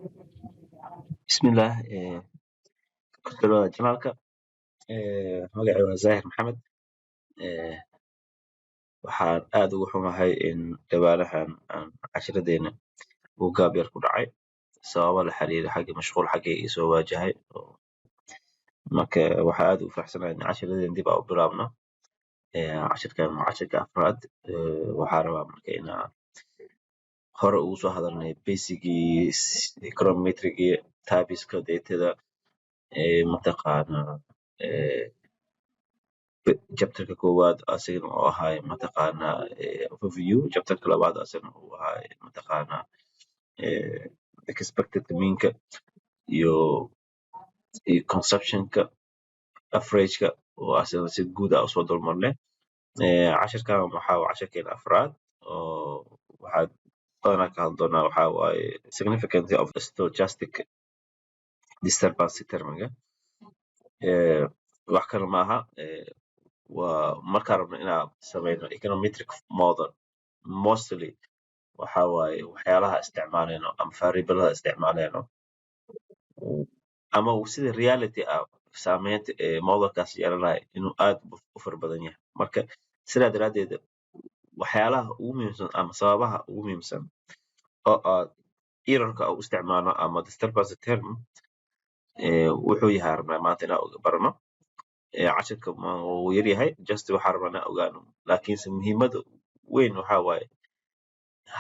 Bismillah, kusoo dhawaada janaalka. Magacayga waa Zaahir Maxamed. Waxaan aad uga xumahay in dhawaanahan aan cashiradeena uu gaab yar ku dhacay sababo la xiriira mashquul xaggayga i soo waajahay. Marka waxaan aad ugu faraxsanahay in cashiradeena dib aan u bilaabno. Cashirkan waa cashirka afraad. Waxaan rabaa marka inaan hore ugu soo hadalnay basicgii econometricgii typeska datada mataqaanaa chapterka koowaad asagana oo ahaay mataqaanaa overview, chapterka labaad asagana uu ahaay mataqaanaa expected meanka iyo consumptionka averageka oo asagana si guud ah usoo dulmarnay. Cashirkan waxaa waa cashirkeena afraad oo waxaad badanaa ka hadli doonaa waxaa waaye significance of stochastic disturbance termiga. Wax kale maaha, waa markaan rabno inaan sameyno econometric model mostly waxaa waaye waxyaalaha isticmaaleyno ama variablada isticmaaleyno ama sida reality ah saameynta modelkaas yeelanayo inuu aad u fara badan yahay. Marka sidaa daraadeed waxyaalaha ugu muhiimsan ama sababaha ugu muhiimsan oo aad errorka u isticmaalno ama disturbance term wuxuu yahay rabnaa maanta inaan barano. Cashirka wuu yar yahay just waxaan rabnaa inaan ogaano laakiinse muhiimada weyn waxaa waaye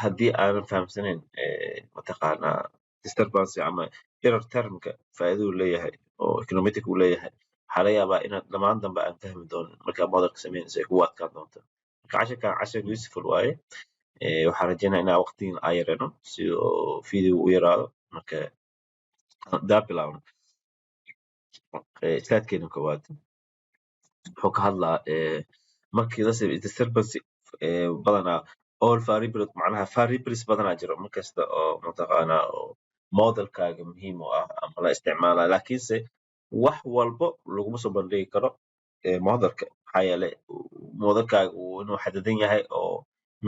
haddii aanan fahamsanayn mataqaanaa disturbance ama error termka faa'iidadu leeyahay oo econometric uu leeyahay waxaa laga yaabaa inaad dhammaan dambe aan fahmi doonin markaa modelka sameynayso ay kugu adkaan doonto. Marka cashirkan cashir useful waaye. Waxaan rajeynayaa inaan waqtigan aan yareeno si oo video u yaraado. Marka haddaan bilaabno slide-keena koowaad wuxuu ka hadlaa markii la sameeyo disturbance badanaa all variables macnaha variables badanaa jiro markasta oo mataqaanaa oo modelkaaga muhiim u ah ama la isticmaalayo laakiinse wax walbo laguma soo bandhigi karo modelka maxaa yeelay modelkaaga uu inuu xadidan yahay oo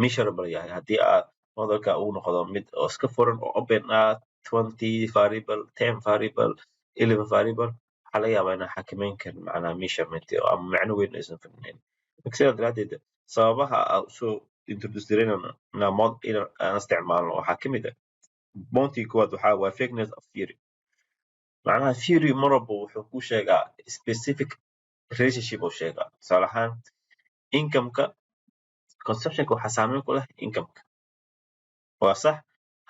measurable yahay. Haddii aad modelka uu noqdo mid oo iska furan oo open ah 20 variable 10 variable 11 variable waxaa laga yaabaa inaan xakameyn karin macnaha measurement ama macno weyn aysan fahmin. Marka sidaa daraadeed sababaha aan usoo introduce gareynayno inaan isticmaalno waxaa ka mid ah bounty koowaad waxaa waaye vagueness of theory. Macnaha theory mar walba wuxuu kuu sheegaa specific relationship uu sheegaa. Tusaale ahaan income-ka consumptionka waxaa saameyn ku leh income-ka. Waa sax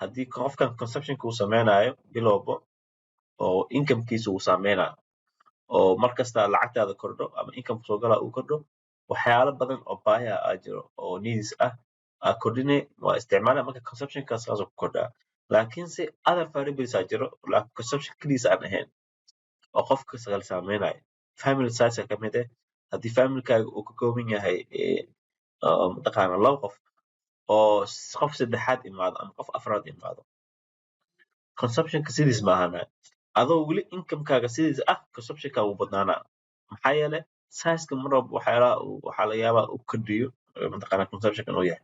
haddii qofkan consumptionka uu sameynayo bilowba oo income-kiisa uu saameynayo oo markasta lacagtaada kordho ama income soo galaa uu kordho waxyaalo badan oo baahiya aa jiro oo needs ah aa kordhinay waa isticmaalaya marka consumptionka saas ku kordhaa. Laakiinse other variables aa jiro consumption kaligiis aan ahayn oo qofka kala saameynayo. Family size ka mid ah haddii familykaaga uu ka kooban yahay mataqaanaa 2 qof oo qof saddexaad imaado ama qof afraad imaado consumptionka sidiis ma ahaanayo. Adoo weli income-kaaga sidiis ah consumptionka wuu badnaanaa maxaa yeelay size-ka mar walba waxyaalaha waxaa laga yaabaa uu kordhiyo mataqaanaa consumptionka inuu yahay.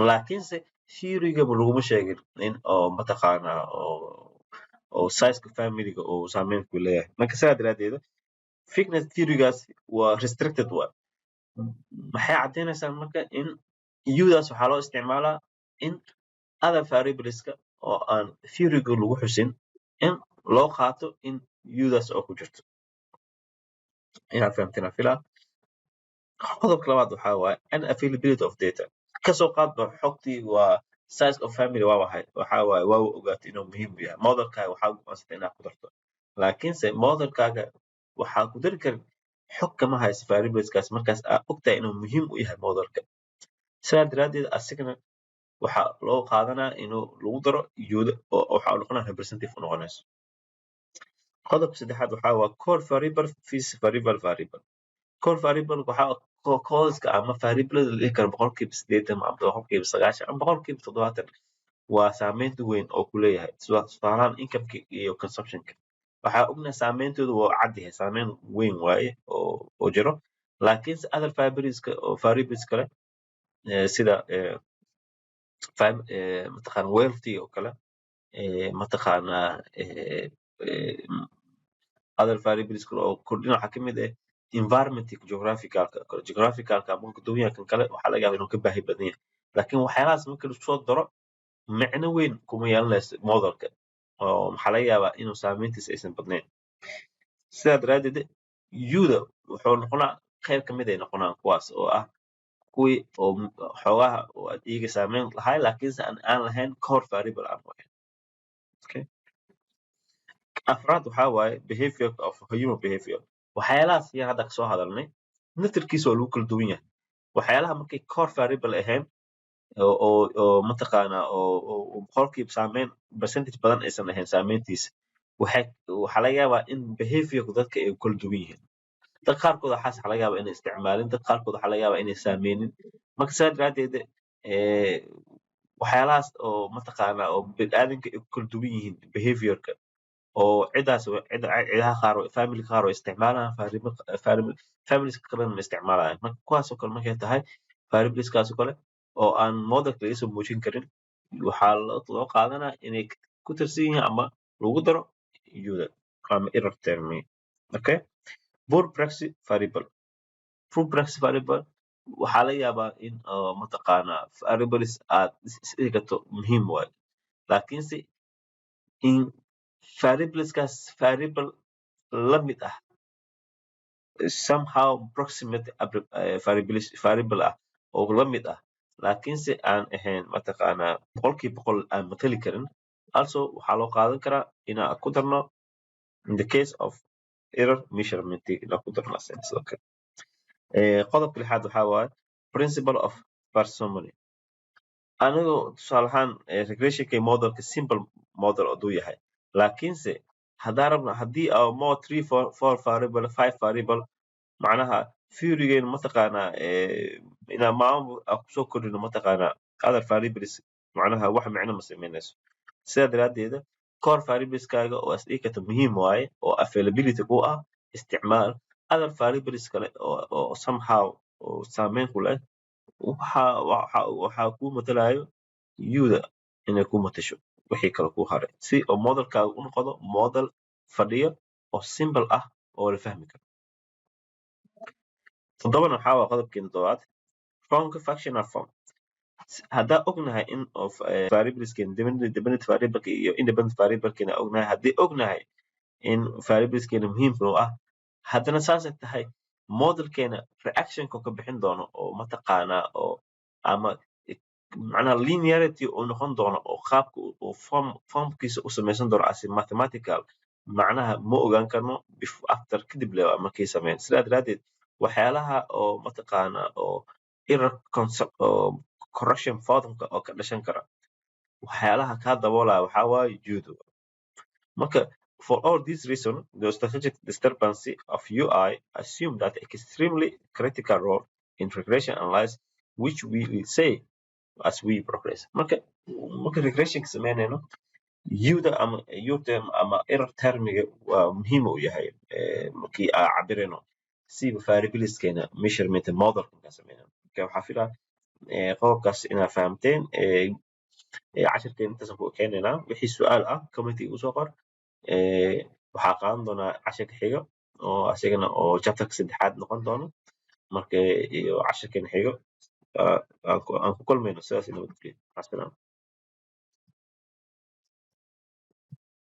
Laakiinse theory-ga laguma sheegin in oo mataqaanaa oo size-ka family-ga uu saameyn ku leeyahay. Marka sidaa daraadeed vagueness theory-gaas waa restricted waaye. Maxay caddeynaysaa marka in u-daas waxaa loo isticmaalaa in other variableska oo aan theory-ga lagu xusin in loo qaato in u-daas oo ku jirto. Inaad fahamteen aan filaa. Qodobka labaad waxaa waaye unavailability of data. Kasoo qaadba xogtii waa size of family waa waxaa waaye waa ogaatay inuu muhiim u yahay. Modelkaaga waxaa go'aansatay inaad ku darto. Laakiinse modelkaaga waxaa ku dari karin xog kama hayso variableskaas markaas aad ogtahay inuu muhiim u yahay modelka. Sidaa daraadeed asigana waxaa loo qaadanaa inuu lagu daro u-da oo waxaa noqonaa representative u noqonayso. Qodobka saddexaad waxaa waa core variable versus variable. Core variable waxaa causeska ama variablada la dhihi karo boqolkiiba 80 ama boqolkiiba 90 ama boqolkiiba 70 waa saameynta weyn oo ku leeyahay tusaalahaan income-ka iyo consumptionka. Waxaa ognahay saameyntoodu waa cad yahay saameyn weyn waaye oo jiro laakiinse other variables kale sida mataqaanaa wealthy oo kale mataqaanaa other variables kale oo kordhina waxaa kamid ah environmentka geographicalka marka duwanyakan kale waxaa laga yaabaa inuu ka baahi badan yahay laakiin waxyaalahaas marka la soo daro micno weyn kuma yeelanayso modelka oo maxaa laga yaabaa inuu saameyntiisa aysan badnayn sidaa daraadeed yuda wuxuu noqonaa qayb kamid ay noqonaan kuwaas oo ah kuwii oo xoogaha oo iyaga saameyn lahay laakiinse aan lahayn core variable aan lahayn okay afraad waxaa waaye behavior of human behavior waxyaalahaas yar hadda kasoo hadalnay naftirkiisa oo lagu kala duwan yahay waxyaalaha markay core variable ahayn oo mataqaanaa oo boqolkiiba saameyn percentage badan aysan ahayn saameyntiisa waxaa laga yaabaa in behaviorku dadka ay kala duwan yihiin dad qaarkood waxaa laga yaabaa inay isticmaalin dad qaarkood waxaa laga yaabaa inay saameynin marka sidaa daraadeed waxyaalahaas oo mataqaanaa oo bini'aadamka ay ku kala duwan yihiin behaviorka oo cidaha qaar family qaar oo isticmaalaan families kalena ma isticmaalayaan marka kuwaasoo kale markay tahay variableskaasoo kale oo aan modelka laga soo muujin karin waxaa loo qaadanaa inay ku tirsan yihiin ama lagu daro yuda ama error term okay poor praxis variable waxaa laga yaabaa in mataqaanaa variables aad isdhigato muhiim waayo laakiinse in variableskaas variable la mid ah somehow proximate variable ah oo la mid ah laakiinse aan ahayn mataqaanaa boqolkiiba boqol aan matali karin also waxaa loo qaadan karaa inaan ku darno in the case of error measurement inaan ku darno sidoo kale qodobka lixaad waxaa waaye principle of parsimony anigoo tusaale ahaan regressionka modelka simple model haduu yahay laakiinse haddii more 3 4 variable 5 variable macnaha theory-geena mataqaanaa inaan maamul kusoo kordhino mataqaanaa other variables macnaha wax micno ma sameynayso sidaa daraadeeda core variableskaaga oo as dhigi karta muhiim waaye oo availability ku ah isticmaal other variables kale oo somehow oo saameyn ku leh waxaa kuu matalayo yuda inay ku matasho wixii kale kuu haray si oo modelkaaga u noqdo model fadhiyo oo simple ah oo la fahmi karo toddobana waxaa waa qodobkeena toddobaad formka functional form haddaan ognahay in variableskeena dependent variableka iyo independent variablekeena ognahay haddii ognahay in variableskeena muhiimka u ah haddana saasay tahay modelkeena reactionka ka bixin doono oo mataqaanaa oo ama macnaha linearity uu noqon doono oo qaabka uu formkiisa u samaysan doono as mathematical macnaha ma ogaan karno after kadib le markay sameyn sidaa daraadeed waxyaalaha oo mataqaanaa oo error concept oo correction formka oo ka dhashan kara waxyaalaha kaa daboolaya waxaa waaye judo marka for all these reasons the strategic disturbance of UI assume that extremely critical role in regression analysis which we will say as we progress marka regression sameynayno yuda ama uterm ama error termiga waa muhiim u yahay markii aan cabirayno siba variableskeena measurement modelka ka sameynayno marka waxaa filaa qodobkaas inaad fahamteen cashirkeena intaasaan ku ekeenaynaa wixii su-aal ah commentiga usoo qor waxaa qaadan doonaa cashirka xiga oo asagana oo chapterka saddexaad noqon doono marka iyo cashirkeena xigo aan ku kulmayno sidaas nabadgelyo.